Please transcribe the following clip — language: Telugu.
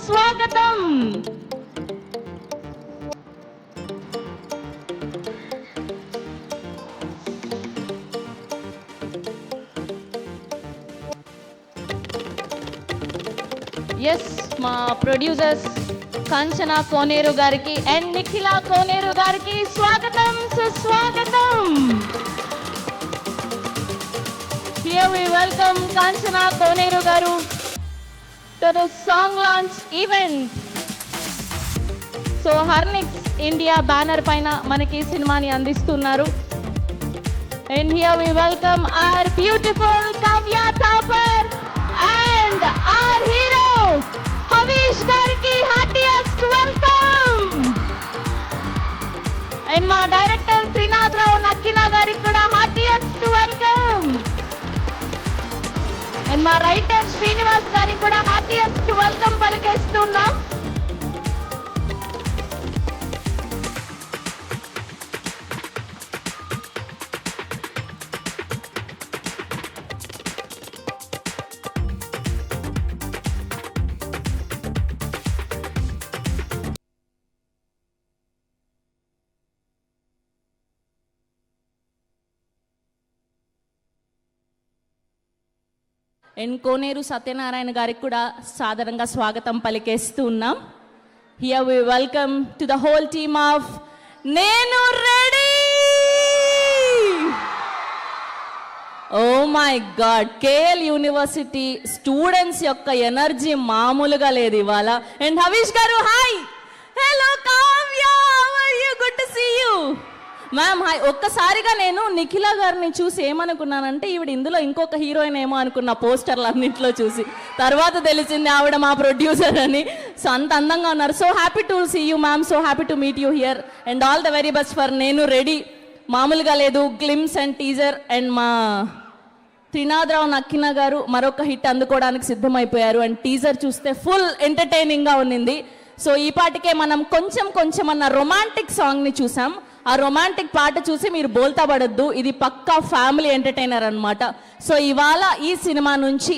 సుస్వాగతం. ఎస్, మా ప్రొడ్యూసర్స్ కాంచనా కోనేరు గారికి అండ్ నిఖిల కోనేరు గారికి స్వాగతం, సుస్వాగతం. Here we welcome కాంచనా కోనేరు గారు to the song launch event. So హర్నిక్స్ ఇండియా బ్యానర్ పైన మనకి సినిమాని అందిస్తున్నారు. And here we welcome our beautiful Kavya Thapar and our hero Havish gariki heartiest welcome. And మా డైరెక్టర్ శ్రీనాథ్ రావు నక్కిలా గారికి కూడా heartiest welcome. And మా రైటర్ శ్రీనివాస్ గారికి కూడా heartiest welcome పలికేస్తున్నాం. అండ్ కోనేరు సత్యనారాయణ గారికి కూడా సాదరంగా స్వాగతం పలికేస్తూ ఉన్నాం. Here we welcome to the whole team of Nenu Ready. Oh my god, KL university students యొక్క ఎనర్జీ మామూలుగా లేదు ఇవాళ. అండ్ హవీష్ గారు hi. Hello Kavya, how are you? Good to see you ma'am. Hi. ఒక్కసారిగా నేను నిఖిల గారిని చూసి ఏమనుకున్నానంటే ఈవిడ ఇందులో ఇంకొక హీరోయిన్ ఏమో అనుకున్న పోస్టర్లు అన్నింటిలో చూసి. తర్వాత తెలిసింది ఆవిడ మా ప్రొడ్యూసర్ అని. సో అంత అందంగా ఉన్నారు. So happy to see you ma'am, so happy to meet you here and all the very best for నేను రెడీ. మామూలుగా లేదు, గ్లిమ్స్ అండ్ టీజర్. అండ్ మా త్రినాథ్ రావు నక్కిన గారు మరొక హిట్ అందుకోవడానికి సిద్ధమైపోయారు. అండ్ టీజర్ చూస్తే ఫుల్ ఎంటర్టైనింగ్గా ఉన్నింది. సో ఈ పాటికే మనం కొంచెం అన్న రొమాంటిక్ సాంగ్ని చూసాం. ఆ రొమాంటిక్ పాట చూసి మీరు బోల్తా పడద్దు, ఇది పక్కా ఫ్యామిలీ ఎంటర్టైనర్ అనమాట. సో ఇవాళ ఈ సినిమా నుంచి